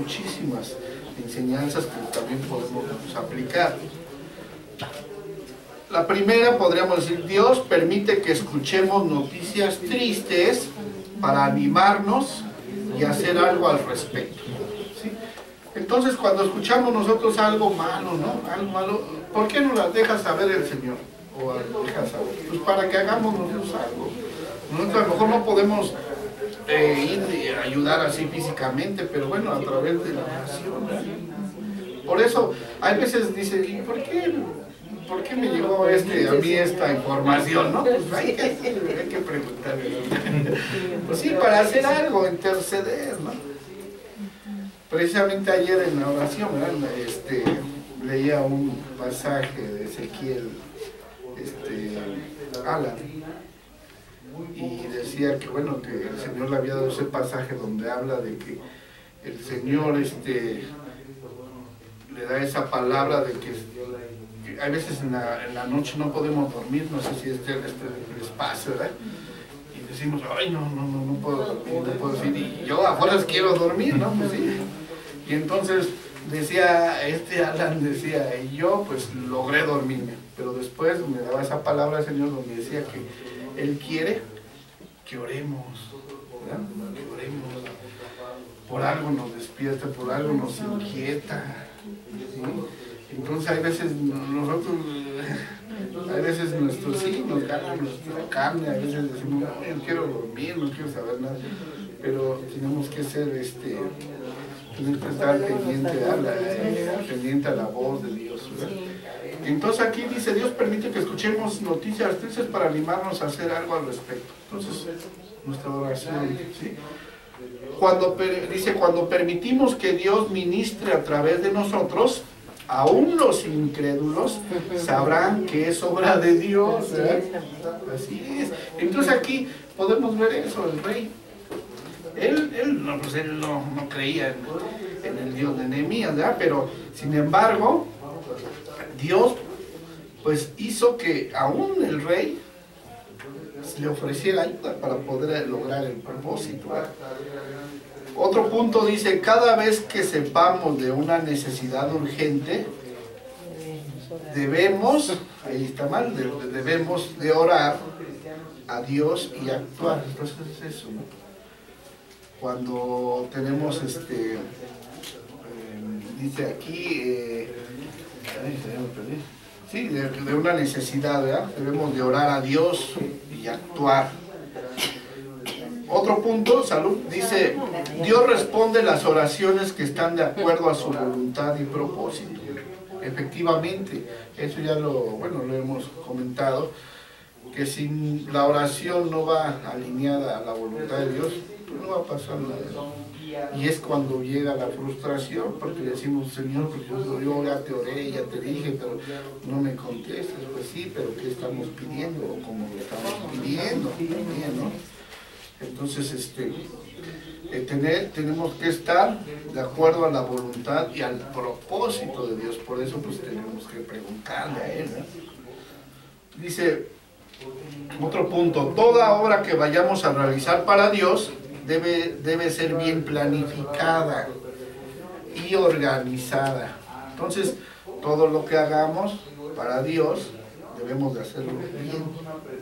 muchísimas enseñanzas que también podemos aplicar. La primera, podríamos decir, Dios permite que escuchemos noticias tristes para animarnos y hacer algo al respecto, ¿sí? Entonces, cuando escuchamos nosotros algo malo, ¿no? Algo malo, ¿por qué no las deja saber el Señor? O deja saber, pues para que hagamos nosotros algo. Nosotros a lo mejor no podemos ir y ayudar así físicamente, pero bueno, a través de la oración, ¿eh? Por eso, hay veces dice, ¿y por qué me llegó a mí esta información, no? Pues hay que preguntarle. Pues sí, para hacer algo, interceder, ¿no? Precisamente ayer en la oración, ¿verdad? Leía un pasaje de Ezequiel, Alan, y decía que bueno, que el Señor le había dado ese pasaje donde habla de que el Señor le da esa palabra de que hay veces en la noche no podemos dormir, no sé si el espacio, ¿verdad? Y decimos, ay, no puedo dormir, no puedo decir, y yo afuera quiero dormir, ¿no? Pues sí. Y entonces decía, Alan decía, y yo pues logré dormirme, pero después me daba esa palabra el Señor donde decía que Él quiere que oremos, ¿verdad? Que oremos, por algo nos despierta, por algo nos inquieta, ¿sí? Entonces hay veces nosotros, sí, nos gana nuestra carne, a veces decimos, no, yo quiero dormir, no quiero saber nada, pero tenemos que ser, tenemos que estar pendiente a la voz de Dios, ¿verdad? Entonces aquí dice, Dios permite que escuchemos noticias tristes para animarnos a hacer algo al respecto. Entonces, nuestra oración, ¿sí? Cuando permitimos que Dios ministre a través de nosotros, aún los incrédulos sabrán que es obra de Dios, ¿verdad? Así es. Entonces aquí podemos ver eso, el rey. Él no creía en el Dios de Nehemías, ¿verdad? Pero, sin embargo, Dios pues hizo que aún el rey le ofreciera ayuda para poder lograr el propósito, ¿verdad? Otro punto dice, cada vez que sepamos de una necesidad urgente, debemos de orar a Dios y actuar. Entonces es eso, ¿no? Cuando tenemos dice aquí, sí, de una necesidad, ¿verdad? Debemos de orar a Dios y actuar. Otro punto, salud, dice, Dios responde las oraciones que están de acuerdo a su voluntad y propósito. Efectivamente, eso ya lo hemos comentado, que si la oración no va alineada a la voluntad de Dios, pues no va a pasar nada. Y es cuando llega la frustración, porque decimos, Señor, pues yo ya te oré, ya te dije, pero no me contestas. Pues sí, pero ¿qué estamos pidiendo? O como lo estamos pidiendo, ¿no? Entonces, tenemos que estar de acuerdo a la voluntad y al propósito de Dios. Por eso, pues, tenemos que preguntarle a Él, ¿no? Dice, otro punto, toda obra que vayamos a realizar para Dios debe ser bien planificada y organizada. Entonces, todo lo que hagamos para Dios, debemos de hacerlo bien,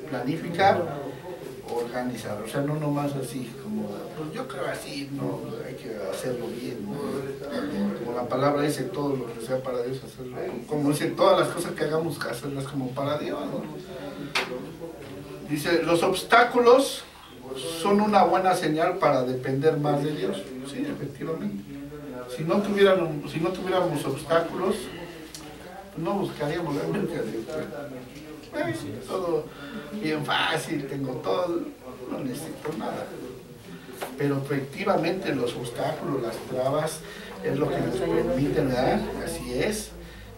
planificar, organizar. O sea, no nomás así, como, pues yo creo así, no, hay que hacerlo bien, ¿no? Como la palabra dice, todo lo que sea para Dios, hacerlo bien. Como dice, todas las cosas que hagamos, hacerlas como para Dios, ¿no? Dice, los obstáculos son una buena señal para depender más de Dios. Sí, efectivamente. Si no tuviéramos obstáculos, no buscaríamos realmente a Dios. Todo bien fácil, tengo todo, no necesito nada. Pero efectivamente los obstáculos, las trabas, es lo que nos permiten, ¿verdad? Así es,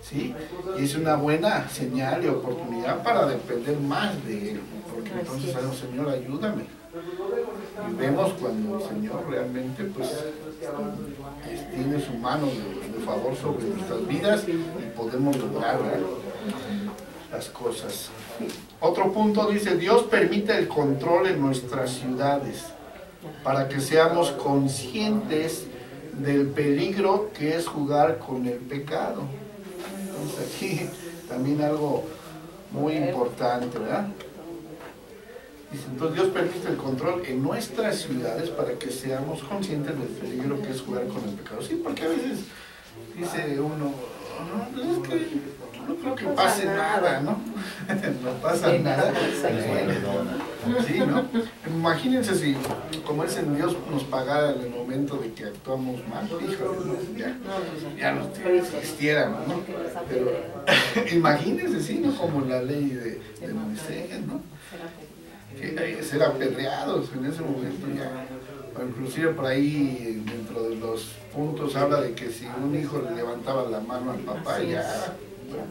¿sí? Y es una buena señal y oportunidad para depender más de Él. Porque entonces sabemos, Señor, ayúdame. Y vemos cuando el Señor realmente pues tiene su mano de favor sobre nuestras vidas y podemos lograr, ¿verdad?, las cosas. Otro punto dice, Dios permite el control en nuestras ciudades para que seamos conscientes del peligro que es jugar con el pecado. Entonces aquí también algo muy importante, ¿verdad? Dice, entonces Dios permite el control en nuestras ciudades para que seamos conscientes del peligro que es jugar con el pecado. Sí, porque a veces dice uno, no, es que no creo que pase nada, ¿no? No pasa nada. Sí, ¿no? Imagínense si, como dicen, Dios nos pagara en el momento de que actuamos mal, híjole, ya nos existieran, ¿no? Pero imagínense, sí, ¿no? Como la ley de Moisés, ¿no? Que hay que ser apedreados en ese momento ya. O inclusive por ahí, dentro de los puntos, habla de que si un hijo le levantaba la mano al papá, ya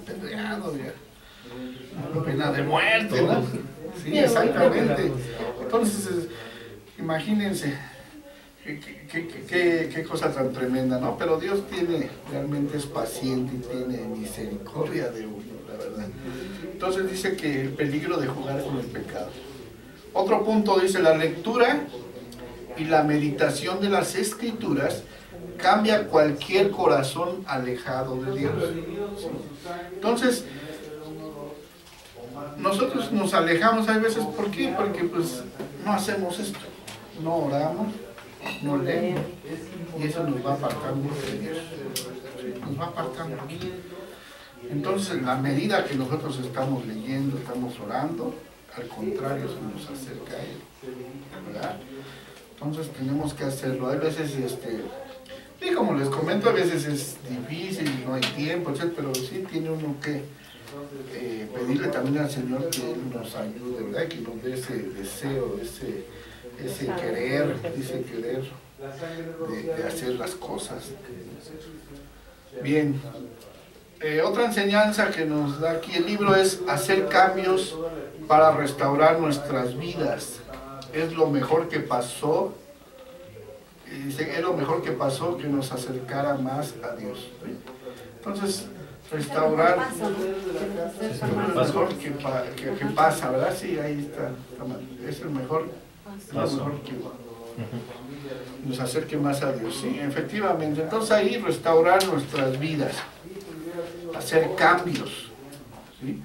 apedreado, ya pena de muerte, ¿no? Sí, exactamente. Entonces, imagínense qué cosa tan tremenda, ¿no? Pero Dios realmente es paciente y tiene misericordia de uno, la verdad. Entonces dice que el peligro de jugar con el pecado. Otro punto dice, la lectura y la meditación de las Escrituras cambia cualquier corazón alejado de Dios. ¿Sí? Entonces, nosotros nos alejamos a veces, ¿por qué? Porque pues no hacemos esto, no oramos, no leemos, y eso nos va apartando de Dios. ¿Sí? Nos va apartando. Entonces, en la medida que nosotros estamos leyendo, estamos orando, al contrario, se nos acerca a Él, ¿verdad? Entonces tenemos que hacerlo. Hay veces, y como les comento, a veces es difícil, no hay tiempo, etc., pero sí tiene uno que pedirle también al Señor que Él nos ayude, ¿verdad? Que nos dé ese deseo, ese querer, de hacer las cosas. Bien. Otra enseñanza que nos da aquí el libro es hacer cambios para restaurar nuestras vidas. Es lo mejor que pasó. Dice, es lo mejor que pasó que nos acercara más a Dios. Entonces, restaurar es lo mejor que pasa, ¿verdad? Sí, ahí está. Es lo mejor que nos acerque más a Dios. Sí, efectivamente. Entonces ahí restaurar nuestras vidas. Hacer cambios, ¿sí?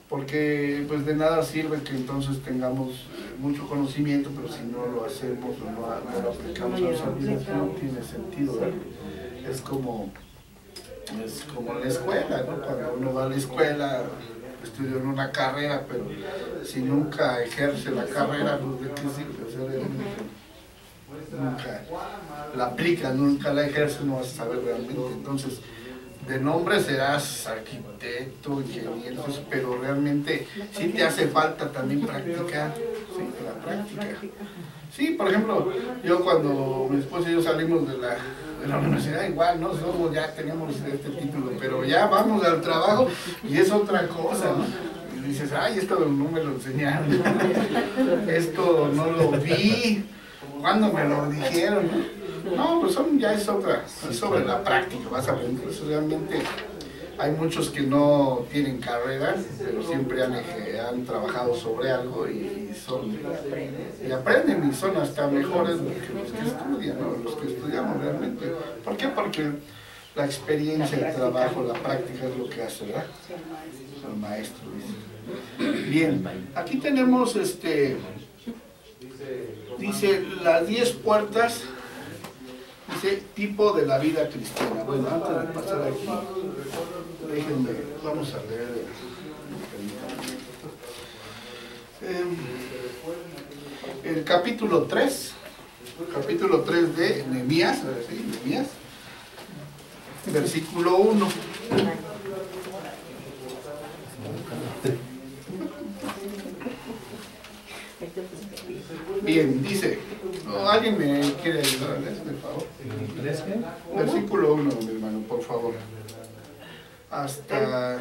Porque pues de nada sirve que entonces tengamos mucho conocimiento, pero si no lo hacemos o no lo aplicamos a nuestra vida, no tiene sentido, ¿verdad? Es como en la escuela, ¿no? Cuando uno va a la escuela, estudia en una carrera, pero si nunca ejerce la carrera, pues ¿de qué sirve? O sea, nunca la aplica, nunca la ejerce, no vas a saber realmente. Entonces, de nombre serás arquitecto, ingeniero, pero realmente sí te hace falta también practicar, sí, la práctica. Sí, por ejemplo, yo cuando mi esposa y yo salimos de la universidad, igual, ¿no? Somos, ya tenemos este título, pero ya vamos al trabajo y es otra cosa, ¿no? Y dices, ay, esto no me lo enseñaron, esto no lo vi, ¿cuándo me lo dijeron, no? No, pues ya es sobre la práctica, vas a aprender. Realmente hay muchos que no tienen carrera, pero siempre han trabajado sobre algo y aprenden y son hasta mejores que los que estudian, ¿no? Los que estudiamos realmente. ¿Por qué? Porque la experiencia, el trabajo, la práctica es lo que hace, ¿verdad? El maestro dice. Bien, aquí tenemos dice las 10 puertas. Dice, tipo de la vida cristiana. Bueno, antes de pasar aquí, déjenme, vamos a leer el capítulo 3 de Nehemías, ¿sí? Nehemías, versículo 1. Bien, dice, ¿alguien me quiere ayudar a leer, por favor? Versículo 1, mi hermano, por favor. Hasta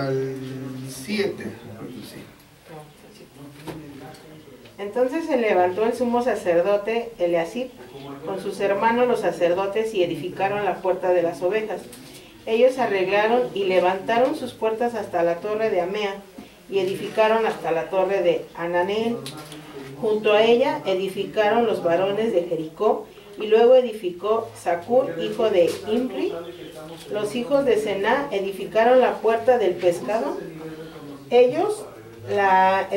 el 7. Entonces se levantó el sumo sacerdote Eliasib con sus hermanos los sacerdotes y edificaron la puerta de las ovejas. Ellos arreglaron y levantaron sus puertas hasta la torre de Amea y edificaron hasta la torre de Hananeel. Junto a ella edificaron los varones de Jericó y luego edificó Zacur, hijo de Imri. Los hijos de Sená edificaron la puerta del pescado. Ellos la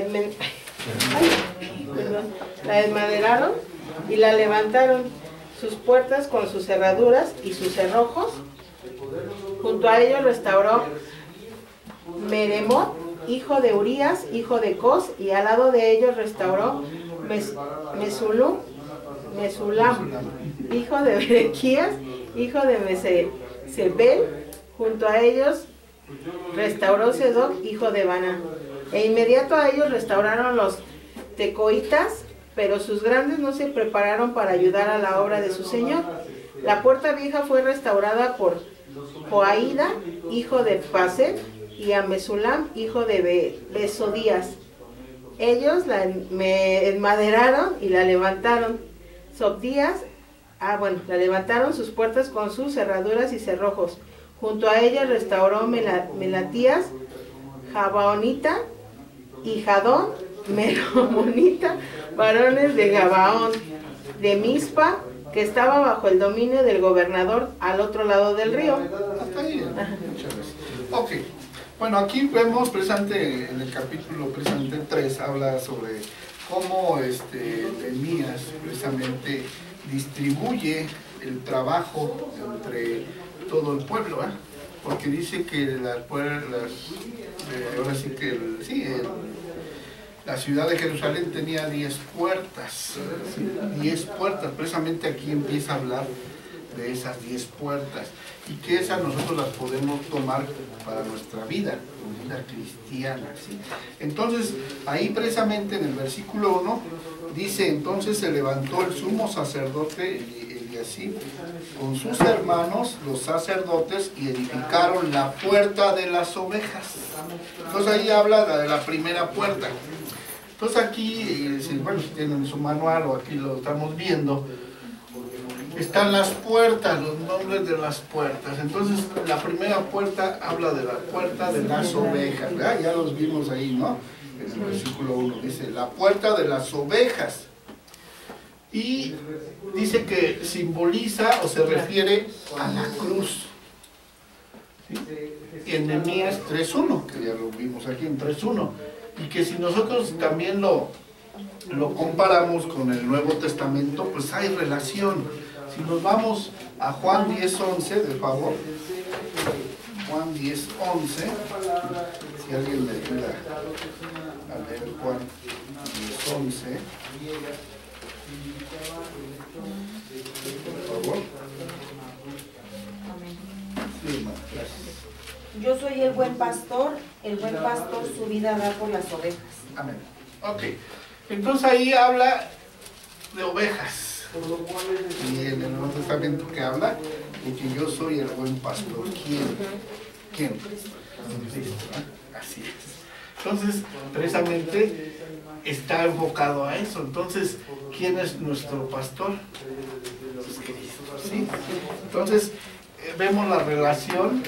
enmaderaron y la levantaron, sus puertas con sus cerraduras y sus cerrojos. Junto a ellos restauró Meremot, hijo de Urías, hijo de Cos, y al lado de ellos restauró Mesulam, hijo de Berequías, hijo de Mesebel. Junto a ellos restauró Sedoc, hijo de Baná. E inmediato a ellos restauraron los tecoitas, pero sus grandes no se prepararon para ayudar a la obra de su señor. La puerta vieja fue restaurada por Joaída, hijo de Paset, y a Mesulam, hijo de Besodías. Ellos la enmaderaron y la levantaron. Sobdías, la levantaron sus puertas con sus cerraduras y cerrojos. Junto a ella restauró Melatías, Jabaonita y Jadón, Meromonita, varones de Gabaón, de Mizpa, que estaba bajo el dominio del gobernador al otro lado del río. Hasta ahí, muchas gracias. Ok, bueno, aquí vemos precisamente en el capítulo 3, habla sobre cómo Nehemías precisamente distribuye el trabajo entre todo el pueblo, porque dice que la ciudad de Jerusalén tenía 10 puertas, 10 puertas, precisamente aquí empieza a hablar de esas 10 puertas, y que esas nosotros las podemos tomar para nuestra vida cristiana, ¿sí? Entonces, ahí precisamente en el versículo 1, dice, entonces se levantó el sumo sacerdote Eliasib con sus hermanos, los sacerdotes, y edificaron la puerta de las ovejas. Entonces ahí habla de la primera puerta. Entonces aquí, bueno, si tienen su manual o aquí lo estamos viendo, están las puertas, los nombres de las puertas. Entonces la primera puerta habla de la puerta de las ovejas, ¿verdad? Ya los vimos ahí, ¿no? En el versículo 1 dice, la puerta de las ovejas. Y dice que simboliza o se refiere a la cruz. ¿Sí? En Nehemías 3.1, que ya lo vimos aquí en 3.1. Y que si nosotros también lo comparamos con el Nuevo Testamento, pues hay relación. Si nos vamos a Juan 10.11, de favor. Juan 10.11. Si alguien me ayuda a leer Juan 10.11. Por favor. Sí, hermano, gracias. Yo soy el buen pastor su vida da por las ovejas. Amén. Ok. Entonces ahí habla de ovejas. Y en el Nuevo Testamento que habla de que yo soy el buen pastor. ¿Quién? Cristo. Así es. Entonces, precisamente está enfocado a eso. Entonces, ¿quién es nuestro pastor? Cristo. ¿Sí? Entonces, vemos la relación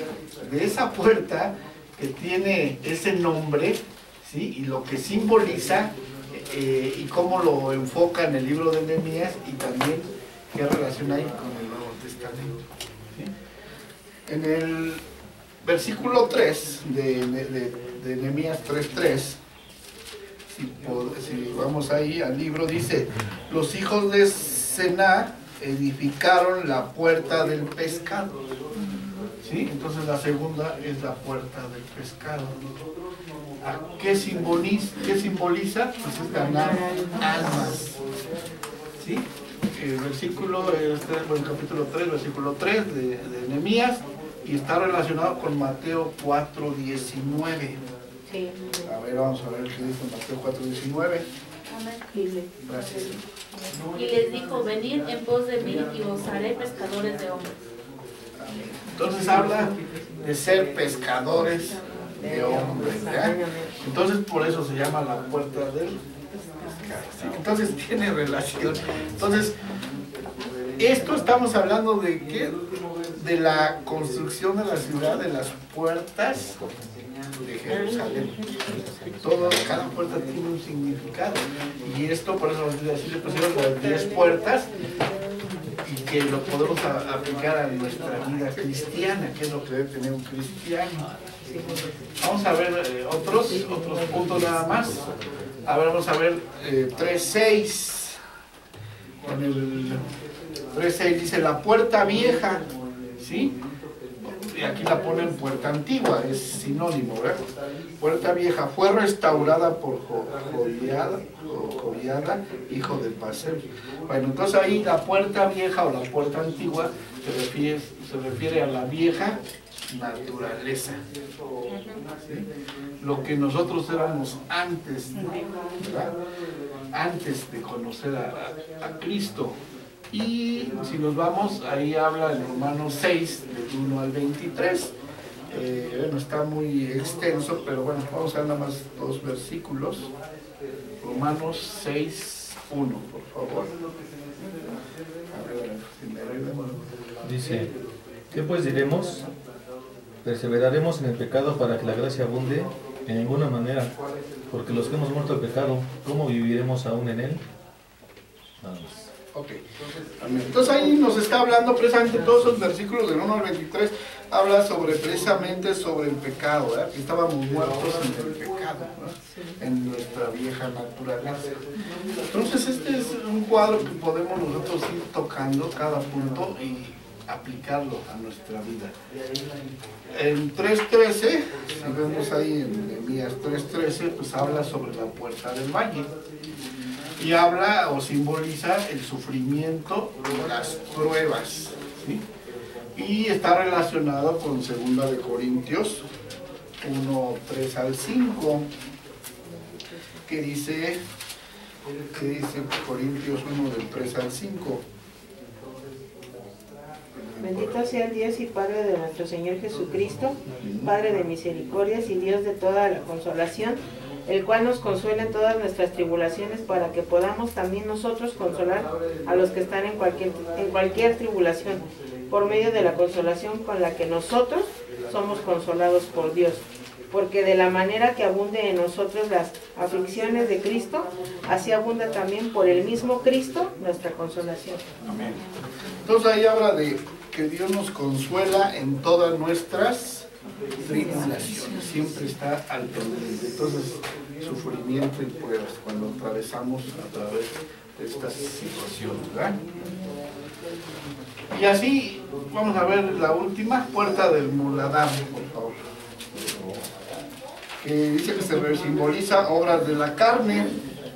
de esa puerta que tiene ese nombre, ¿sí? Y lo que simboliza y cómo lo enfoca en el libro de Nehemías, y también qué relación hay con el Nuevo Testamento, ¿sí? En el versículo 3 de Nehemías 3.3, si vamos ahí al libro, dice, los hijos de Sená edificaron la puerta del pescado. ¿Sí? Entonces la segunda es la puerta del pescado. ¿Qué simboliza? Pues es ganar almas. ¿Sí? El versículo, capítulo 3, versículo 3 de Nehemías, y está relacionado con Mateo 4.19. Sí. A ver, vamos a ver qué dice Mateo 4.19. Gracias. Y les dijo, venid en pos de mí y os haré pescadores de hombres. Entonces habla de ser pescadores de hombres, ¿ya? Entonces por eso se llama la puerta del pescado, ¿sí? Entonces tiene relación. Entonces, esto estamos hablando de ¿qué? De la construcción de la ciudad, de las puertas de Jerusalén. Cada puerta tiene un significado. Y esto, por eso les decía, pusieron las 10 puertas que lo podemos aplicar a nuestra vida cristiana, que es lo que debe tener un cristiano. Vamos a ver otros puntos nada más. A ver, vamos a ver 3.6. En el 3.6 dice la puerta vieja, ¿sí? Y aquí la ponen puerta antigua, es sinónimo, ¿verdad? Puerta vieja fue restaurada por Jodiada, hijo de Paseo. Bueno, entonces ahí la puerta vieja o la puerta antigua se refiere a la vieja naturaleza, ¿sí? Lo que nosotros éramos antes, ¿verdad? Antes de conocer a Cristo. Y si nos vamos, ahí habla en Romanos 6, del 1 al 23. Bueno, está muy extenso, pero bueno, vamos a ver nada más 2 versículos. Romanos 6, 1, por favor. A ver, si me ayudan. Dice, ¿qué pues diremos? ¿Perseveraremos en el pecado para que la gracia abunde? En ninguna manera, porque los que hemos muerto al pecado, ¿cómo viviremos aún en él? Vamos. Ok, amén. Entonces ahí nos está hablando precisamente todos esos versículos del 1 al 23, habla precisamente sobre el pecado, ¿verdad? Que estábamos muertos en el pecado, ¿verdad? En nuestra vieja naturaleza. Entonces este es un cuadro que podemos nosotros ir tocando cada punto y aplicarlo a nuestra vida. En 3.13, si vemos ahí en Nehemías 3.13, pues habla sobre la puerta del valle. Y habla o simboliza el sufrimiento y las pruebas, ¿sí? Y está relacionado con 2 de Corintios 1, 3 al 5, que dice Corintios 1 del 3 al 5. Bendito sea el Dios y Padre de nuestro Señor Jesucristo, Padre de misericordias y Dios de toda la consolación, el cual nos consuela en todas nuestras tribulaciones, para que podamos también nosotros consolar a los que están en cualquier tribulación, por medio de la consolación con la que nosotros somos consolados por Dios. Porque de la manera que abunde en nosotros las aflicciones de Cristo, así abunda también por el mismo Cristo nuestra consolación. Amén. Entonces ahí habla de que Dios nos consuela en todas nuestras tribulaciones, siempre está al pendiente. Entonces, sufrimiento y pruebas cuando atravesamos a través de estas situaciones, ¿verdad? Y así vamos a ver la última, puerta del muladar, por favor. Que dice que se simboliza obras de la carne,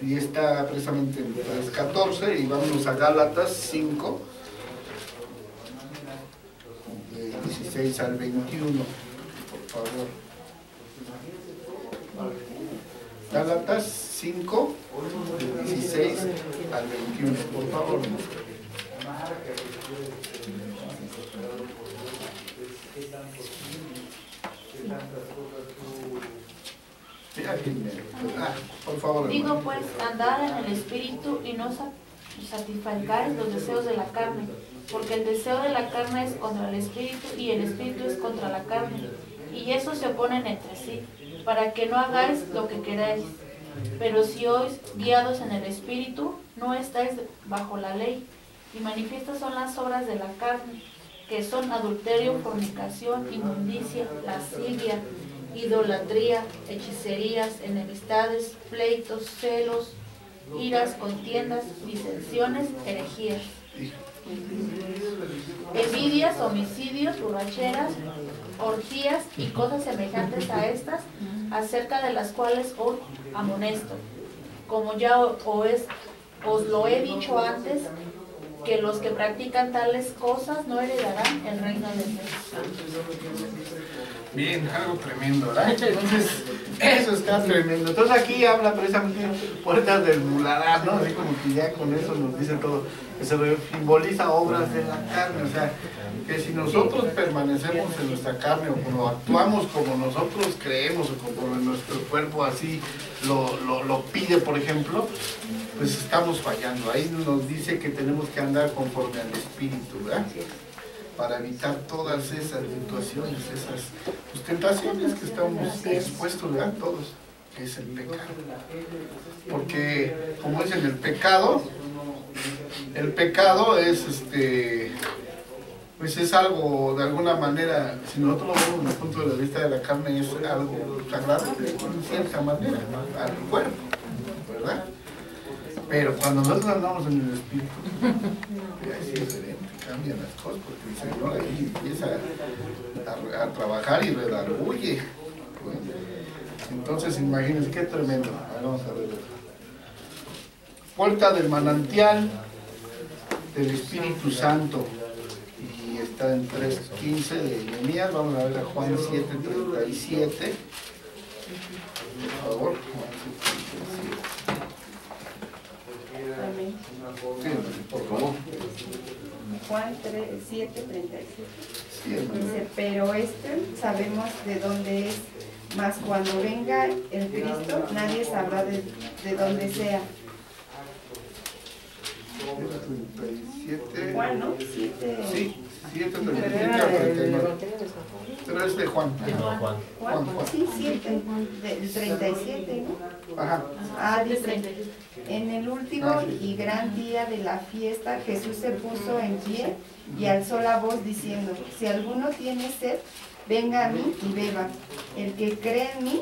y está precisamente en 14, y vamos a Gálatas 5, de 16 al 21, por favor. Gálatas 5, de 16 al 21, por favor. Por favor. Digo pues, andad en el espíritu y no satisfagáis los deseos de la carne, porque el deseo de la carne es contra el espíritu y el espíritu es contra la carne, y esos se oponen entre sí, para que no hagáis lo que queráis. Pero si oís guiados en el espíritu, no estáis bajo la ley, y manifiestas son las obras de la carne, que son adulterio, fornicación, inmundicia, lascivia, idolatría, hechicerías, enemistades, pleitos, celos, iras, contiendas, disensiones, herejías, envidias, homicidios, borracheras, orgías y cosas semejantes a estas, acerca de las cuales os amonesto, como ya os lo he dicho antes, que los que practican tales cosas no heredarán el reino de Dios. Bien, algo tremendo, ¿verdad? Entonces, eso está tremendo. Entonces aquí habla precisamente puertas del muladar, ¿no? Así como que ya con eso nos dice todo. Que se simboliza obras de la carne, o sea, que si nosotros permanecemos en nuestra carne o actuamos como nosotros creemos o como nuestro cuerpo así lo pide, por ejemplo, pues estamos fallando. Ahí nos dice que tenemos que andar conforme al Espíritu, ¿verdad? Para evitar todas esas situaciones, esas tentaciones que estamos expuestos, ¿verdad? Todos, que es el pecado. Porque, como dicen, el pecado el pecado es pues es algo, de alguna manera, si nosotros lo vemos desde el punto de vista de la carne, es algo sagrado, en cierta manera, al cuerpo, ¿verdad? Pero cuando nosotros andamos en el espíritu, ya es diferente, cambian las cosas, porque el Señor ahí empieza a trabajar y redarguye. Bueno, entonces imagínense, qué tremendo. Vamos a ver. Puerta del manantial del Espíritu Santo. Y está en 3.15 de Nehemías. Vamos a ver a Juan 7.37. Por favor, Juan 7.37. Sí, por favor. Juan 7:37. Sí, Dice, pero sabemos de dónde es, mas cuando venga el Cristo, nadie sabrá de dónde sea. 37. Juan, ¿no? 7. Sí, 7:37. Pero es de Juan. Juan. Sí, 7, del 37, ¿no? Ajá. Ah, dice, en el último y gran día de la fiesta, Jesús se puso en pie y alzó la voz diciendo, si alguno tiene sed, venga a mí y beba. El que cree en mí,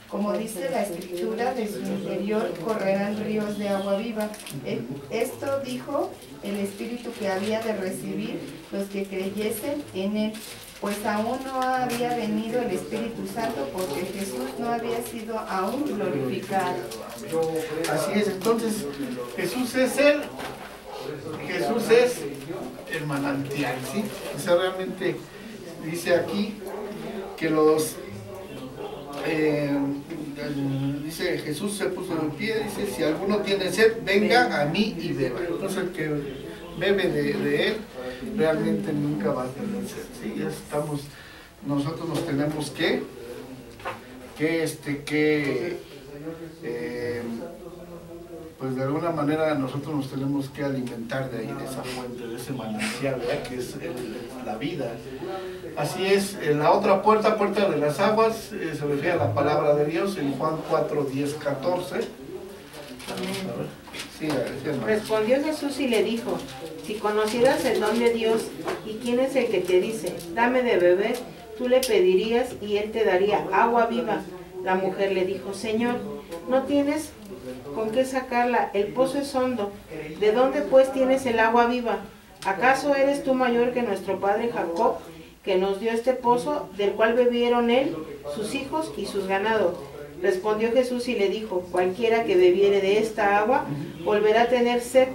como dice la Escritura, de su interior correrán ríos de agua viva. Esto dijo el Espíritu que había de recibir los que creyesen en él, pues aún no había venido el Espíritu Santo, porque Jesús no había sido aún glorificado. Así es, entonces Jesús es el manantial, ¿sí? O sea, realmente dice aquí que dice Jesús se puso en pie, dice, si alguno tiene sed, venga a mí y beba. Entonces el que bebe de él realmente nunca va a tener sed, ¿sí? Ya estamos, nosotros nos tenemos pues de alguna manera nosotros nos tenemos que alimentar de ahí, de esa fuente, de ese manantial, ¿verdad? Que es la vida. Así es, en la otra puerta, puerta de las aguas, se refiere a la palabra de Dios en Juan 4, 10, 14. Sí, respondió Jesús y le dijo, si conocieras el don de Dios y quién es el que te dice, dame de beber, tú le pedirías y él te daría agua viva. La mujer le dijo, Señor, no tienes con qué sacarla, el pozo es hondo. ¿De dónde pues tienes el agua viva? ¿Acaso eres tú mayor que nuestro padre Jacob, que nos dio este pozo, del cual bebieron él, sus hijos y sus ganados? Respondió Jesús y le dijo, cualquiera que bebiere de esta agua volverá a tener sed,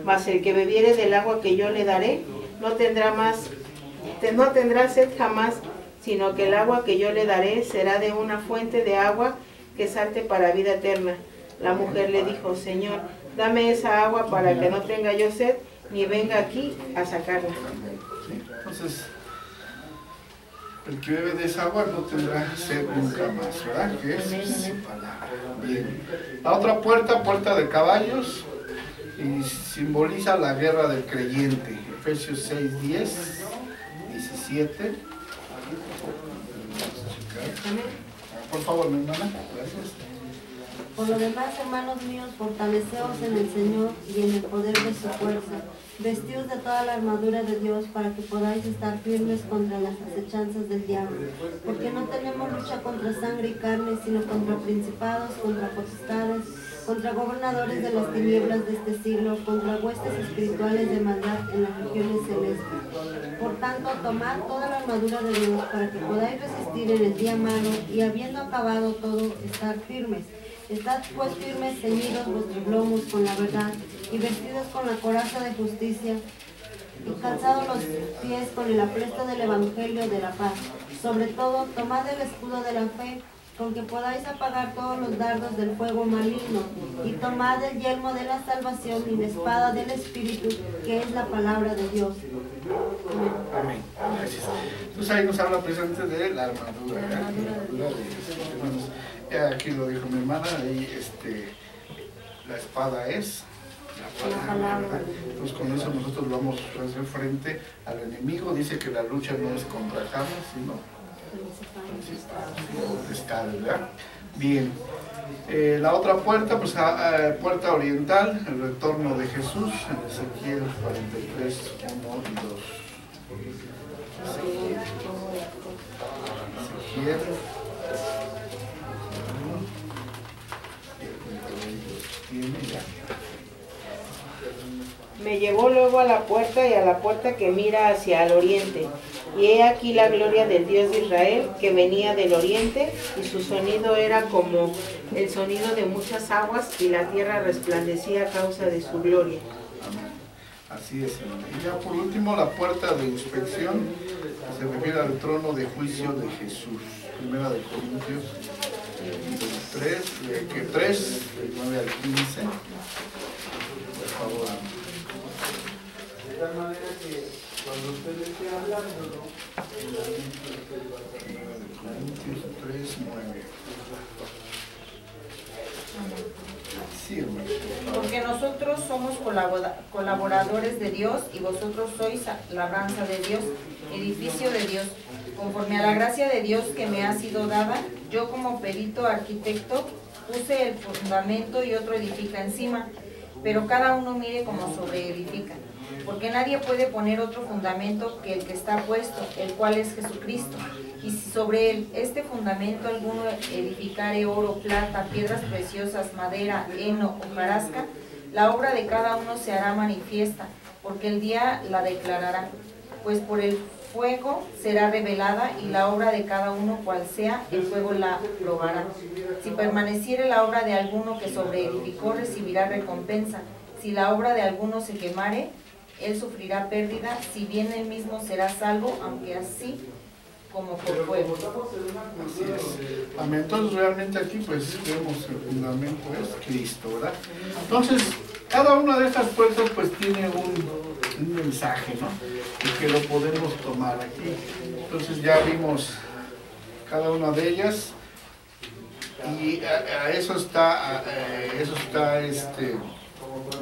mas el que bebiere del agua que yo le daré no tendrá sed jamás, sino que el agua que yo le daré será de una fuente de agua que salte para vida eterna. La mujer le dijo, Señor, dame esa agua para que no tenga yo sed, ni venga aquí a sacarla. Entonces, el que bebe de esa agua no tendrá sed nunca más, ¿verdad? Que es su palabra. Bien. La otra puerta, puerta de caballos, y simboliza la guerra del creyente. Efesios 6, 10, 17. Por favor, mi hermana, gracias. Por lo demás, hermanos míos, fortaleceos en el Señor y en el poder de su fuerza. Vestíos de toda la armadura de Dios para que podáis estar firmes contra las acechanzas del diablo. Porque no tenemos lucha contra sangre y carne, sino contra principados, contra potestades, contra gobernadores de las tinieblas de este siglo, contra huestes espirituales de maldad en las regiones celestes. Por tanto, tomad toda la armadura de Dios para que podáis resistir en el día malo y habiendo acabado todo, estar firmes. Estad pues firmes, ceñidos vuestros lomos con la verdad y vestidos con la coraza de justicia y calzados los pies con el apresto del evangelio de la paz. Sobre todo, tomad el escudo de la fe, con que podáis apagar todos los dardos del fuego maligno, y tomad el yelmo de la salvación y la espada del Espíritu, que es la palabra de Dios. Amén. Gracias. Entonces ahí nos habla precisamente de la armadura, ¿verdad? La armadura de ya aquí lo dijo mi hermana, ahí la espada es la palabra. Entonces con eso nosotros vamos a hacer frente al enemigo. Dice que la lucha no es contra carne, sino potestades, ¿verdad? Bien. La otra puerta, pues puerta oriental, el retorno de Jesús, en Ezequiel 43, 1 y 2. Ezequiel. Me llevó luego a la puerta y a la puerta que mira hacia el oriente. Y he aquí la gloria del Dios de Israel que venía del oriente, y su sonido era como el sonido de muchas aguas, y la tierra resplandecía a causa de su gloria. Amén. Así es. Y ya por último, la puerta de inspección se refiere al trono de juicio de Jesús. Primera de Corintios 3, del 9 al 15. Por favor. De tal manera que cuando usted le esté hablando, Corintios 3, 9. Sí, hermano. Porque nosotros somos colaboradores de Dios y vosotros sois labranza de Dios, edificio de Dios. Conforme a la gracia de Dios que me ha sido dada, yo como perito arquitecto puse el fundamento y otro edifica encima, pero cada uno mire como sobreedifica. Porque nadie puede poner otro fundamento que el que está puesto, el cual es Jesucristo. Y si sobre él, este fundamento alguno edificare oro, plata, piedras preciosas, madera, heno, hojarasca, la obra de cada uno se hará manifiesta, porque el día la declarará. Pues por el fuego será revelada, y la obra de cada uno, cual sea, el fuego la probará. Si permaneciere la obra de alguno que sobreedificó, recibirá recompensa. Si la obra de alguno se quemare, él sufrirá pérdida, si bien él mismo será salvo, aunque así como por fuego. Así es. Amén. Entonces realmente aquí pues vemos el fundamento es Cristo, ¿verdad? Entonces, cada una de estas puertas pues tiene un mensaje, ¿no? Y que lo podemos tomar aquí. Entonces ya vimos cada una de ellas, y eso está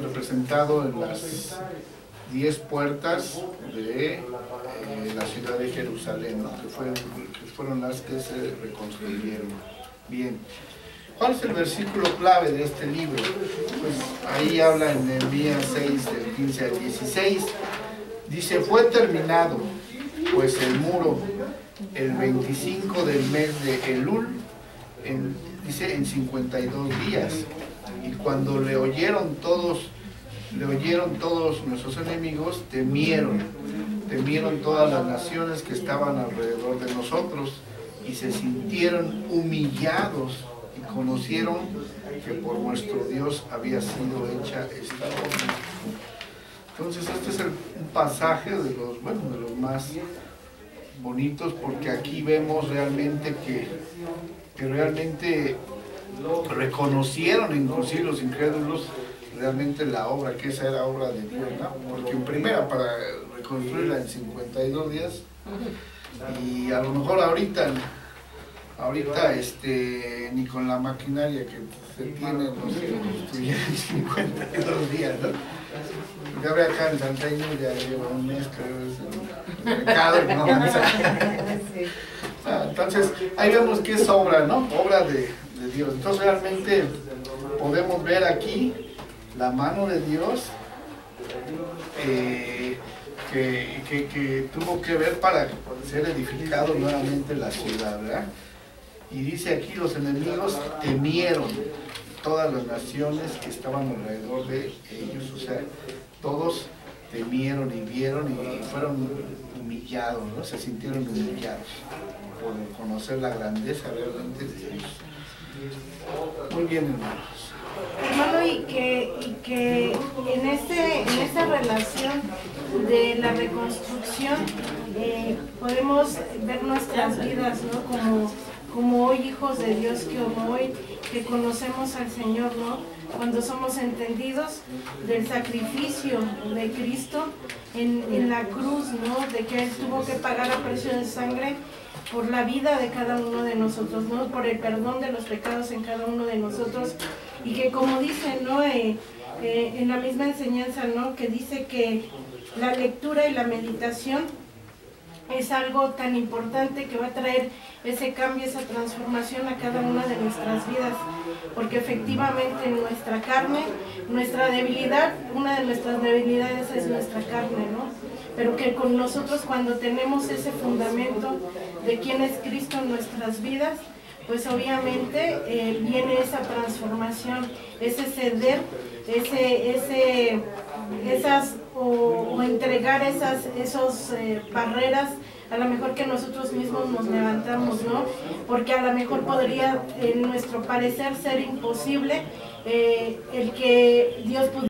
representado en las 10 puertas de la ciudad de Jerusalén, ¿no? que fueron las que se reconstruyeron. Bien, ¿cuál es el versículo clave de este libro? Pues ahí habla en Nehemías 6, del 15 al 16. Dice, fue terminado pues el muro el 25 del mes de Elul, dice en 52 días, y cuando le oyeron todos nuestros enemigos, temieron todas las naciones que estaban alrededor de nosotros, y se sintieron humillados, y conocieron que por nuestro Dios había sido hecha esta obra. Entonces este es un pasaje de los más bonitos, porque aquí vemos realmente que realmente reconocieron, inclusive los incrédulos, realmente la obra, que esa era obra de Dios, ¿no? Porque en primera, para reconstruirla en 52 días, y a lo mejor ahorita ni con la maquinaria que se tiene no se construye en 52 días, ¿no? Porque ahora acá en Santaño ya lleva un mes, creo, es el mercado, ¿no? Entonces, ahí vemos que es obra, ¿no? Obra de Dios. Entonces realmente podemos ver aquí la mano de Dios que tuvo que ver para ser edificado nuevamente la ciudad, ¿verdad? Y dice aquí, los enemigos temieron todas las naciones que estaban alrededor de ellos, o sea, todos temieron y vieron y fueron humillados, ¿no? Se sintieron humillados por conocer la grandeza realmente de Dios. Muy bien, hermanos. Hermano, y que en esta relación de la reconstrucción podemos ver nuestras vidas, ¿no? Como hoy hijos de Dios, como hoy que conocemos al Señor, ¿no? Cuando somos entendidos del sacrificio de Cristo en la cruz, ¿no? De que Él tuvo que pagar a precio de sangre por la vida de cada uno de nosotros, ¿no? Por el perdón de los pecados en cada uno de nosotros, y que como dice, ¿no? En la misma enseñanza, ¿no? Que dice que la lectura y la meditación es algo tan importante que va a traer ese cambio, esa transformación a cada una de nuestras vidas, porque efectivamente nuestra carne, nuestra debilidad, una de nuestras debilidades es nuestra carne, ¿no? Pero que con nosotros, cuando tenemos ese fundamento de quién es Cristo en nuestras vidas, pues obviamente viene esa transformación, ese ceder, o entregar esas barreras, a lo mejor que nosotros mismos nos levantamos, ¿no? Porque a lo mejor podría, en nuestro parecer, ser imposible el que Dios pudiera